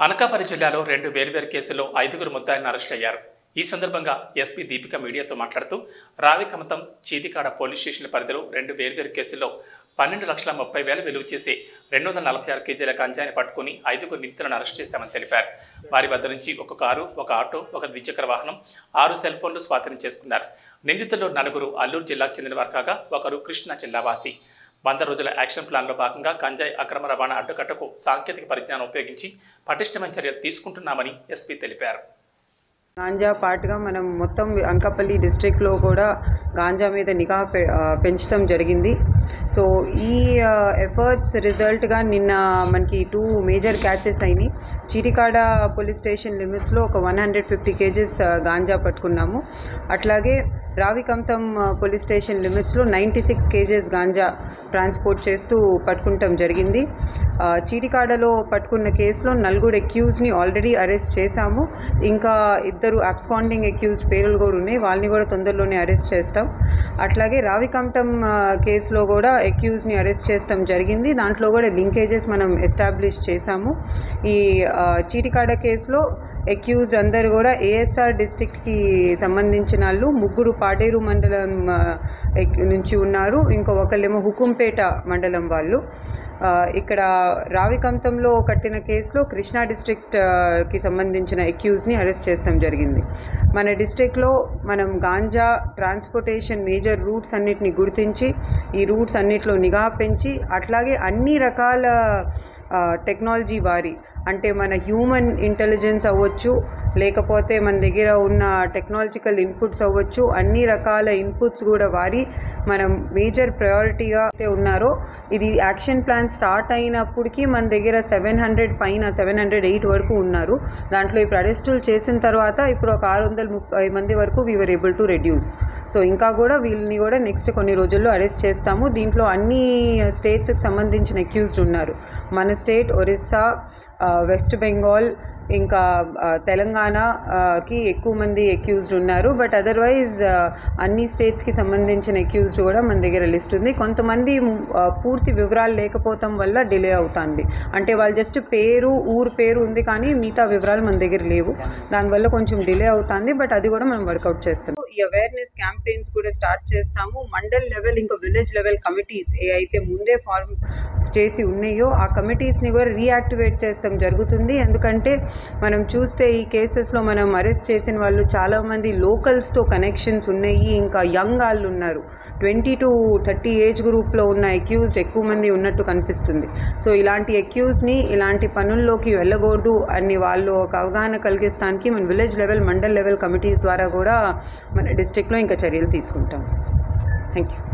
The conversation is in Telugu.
అనకాపల్లి జిల్లాలో 2 వేర్వేరు కేసుల్లో 5గురు ముద్దాయిలను అరెస్ట్ అయ్యారు. ఈ సందర్భంగా ఎస్పీ దీపిక మీడియాతో మాట్లాడుతూ రావికమతం, చీదికాడ పోలీస్ స్టేషన్ల పరిధిలో 2 వేర్వేరు కేసుల్లో 12,30,000 విలువ చేసి 246 కేజీల గంజాయిని పట్టుకుని 5గురు నిందితులను అరెస్ట్ చేశామని తెలిపారు. వారి వద్ద నుంచి ఒక కారు, ఒక ఆటో, ఒక ద్విచక్ర వాహనం, 6 సెల్ ఫోన్లు స్వాధీనం చేసుకున్నారు. నిందితుల్లో 4 అల్లూరు జిల్లాకు చెందిన వారు కాగా ఒకరు కృష్ణా జిల్లా వాసి. 100 రోజుల యాక్షన్ ప్లాన్లో భాగంగా గంజాయి అక్రమ రవాణా అడ్డుకట్టకు సాంకేతిక పరిజ్ఞానం ఉపయోగించి పటిష్టమైన చర్యలు తీసుకుంటున్నామని ఎస్పీ తెలిపారు. గాంజా పాటుగా మనం మొత్తం అనకాపల్లి డిస్ట్రిక్ట్లో కూడా గాంజా మీద నిఘా పెంచడం జరిగింది. సో ఈ ఎఫర్ట్స్ రిజల్ట్గా నిన్న మనకి 2 మేజర్ క్యాచెస్ అయినాయి. చీరికాడ పోలీస్ స్టేషన్ లిమిట్స్లో ఒక 150 కేజెస్ గాంజా పట్టుకున్నాము. అట్లాగే రావికమతం పోలీస్ స్టేషన్ లిమిట్స్లో 96 కేజెస్ గాంజా ట్రాన్స్పోర్ట్ చేస్తూ పట్టుకుంటాం జరిగింది. చీరికాడలో పట్టుకున్న కేసులో 4 అక్యూజ్ని ఆల్రెడీ అరెస్ట్ చేశాము. ఇంకా 2 అబ్స్కాండింగ్ అక్యూజ్డ్ పేర్లు కూడా ఉన్నాయి, వాళ్ళని కూడా తొందరలోనే అరెస్ట్ చేస్తాం. అట్లాగే రావికమతం కేసులో కూడా అక్యూజ్ని అరెస్ట్ చేస్తాం జరిగింది. దాంట్లో కూడా లింకేజెస్ మనం ఎస్టాబ్లిష్ చేశాము. ఈ చీరికాడ కేసులో అక్యూజ్డ్ అందరు కూడా ఏఎస్ఆర్ డిస్ట్రిక్ట్కి సంబంధించిన వాళ్ళు, 3 పాడేరు మండలం నుంచి ఉన్నారు, ఇంకో ఒకళ్ళేమో హుకుంపేట మండలం వాళ్ళు. ఇక్కడ రావికమతంలో కట్టిన కేసులో కృష్ణా డిస్ట్రిక్ట్కి సంబంధించిన అక్యూజ్ని అరెస్ట్ చేస్తాం జరిగింది. మన డిస్ట్రిక్ట్లో మనం గాంజా ట్రాన్స్పోర్టేషన్ మేజర్ రూట్స్ అన్నిటిని గుర్తించి ఈ రూట్స్ అన్నిటిలో నిఘా పెంచి, అట్లాగే అన్ని రకాల టెక్నాలజీ వారి, అంటే మన హ్యూమన్ ఇంటెలిజెన్స్ అవ్వచ్చు, లేకపోతే మన దగ్గర ఉన్న టెక్నాలజికల్ ఇన్పుట్స్ అవ్వచ్చు, అన్ని రకాల ఇన్పుట్స్ కూడా వారి మనం మేజర్ ప్రయారిటీగా అయితే ఉన్నారో, ఇది యాక్షన్ ప్లాన్ స్టార్ట్ అయినప్పటికీ మన దగ్గర 700 పైన 708 వరకు ఉన్నారు. దాంట్లో ఇప్పుడు అరెస్టులు చేసిన తర్వాత ఇప్పుడు ఒక 630 మంది వరకు we were able to reduce. So ఇంకా కూడా వీళ్ళని కూడా నెక్స్ట్ కొన్ని రోజుల్లో అరెస్ట్ చేస్తాము. దీంట్లో అన్ని స్టేట్స్కి సంబంధించిన అక్యూజ్డ్ ఉన్నారు. మన స్టేట్, ఒరిస్సా, వెస్ట్ బెంగాల్, ఇంకా తెలంగాణకి ఎక్కువ మంది అక్యూజ్డ్ ఉన్నారు. బట్ అదర్వైజ్ అన్ని స్టేట్స్కి సంబంధించిన అక్యూజ్డ్ కూడా మన దగ్గర లిస్ట్ ఉంది. కొంతమంది పూర్తి వివరాలు లేకపోవటం వల్ల డిలే అవుతుంది. అంటే వాళ్ళు జస్ట్ ఊరు పేరు ఉంది కానీ మిగతా వివరాలు మన దగ్గర లేవు, దానివల్ల కొంచెం డిలే అవుతుంది. బట్ అది కూడా మనం వర్కౌట్ చేస్తాం. ఈ అవేర్నెస్ క్యాంపెయిన్స్ కూడా స్టార్ట్ చేస్తాము. మండల్ లెవెల్ ఇంకా విలేజ్ లెవెల్ కమిటీస్ ఏ అయితే ముందే ఫార్మ్ చేసి ఉన్నాయో ఆ కమిటీస్ని కూడా రీయాక్టివేట్ చేస్తాం జరుగుతుంది. ఎందుకంటే మనం చూస్తే ఈ కేసెస్లో మనం అరెస్ట్ చేసిన వాళ్ళు చాలామంది లోకల్స్తో కనెక్షన్స్ ఉన్నాయి, ఇంకా యంగ్ వాళ్ళు ఉన్నారు. 20 to 30 ఏజ్ గ్రూప్లో ఉన్న అక్యూజ్డ్ ఎక్కువ మంది ఉన్నట్టు కనిపిస్తుంది. సో ఇలాంటి అక్యూజ్ని ఇలాంటి పనుల్లోకి వెళ్ళకూడదు అని వాళ్ళు ఒక అవగాహన కలిగిస్తానికి మన village level, mandal level committees ద్వారా కూడా మన డిస్ట్రిక్ట్లో ఇంకా చర్యలు తీసుకుంటాం. Thank you.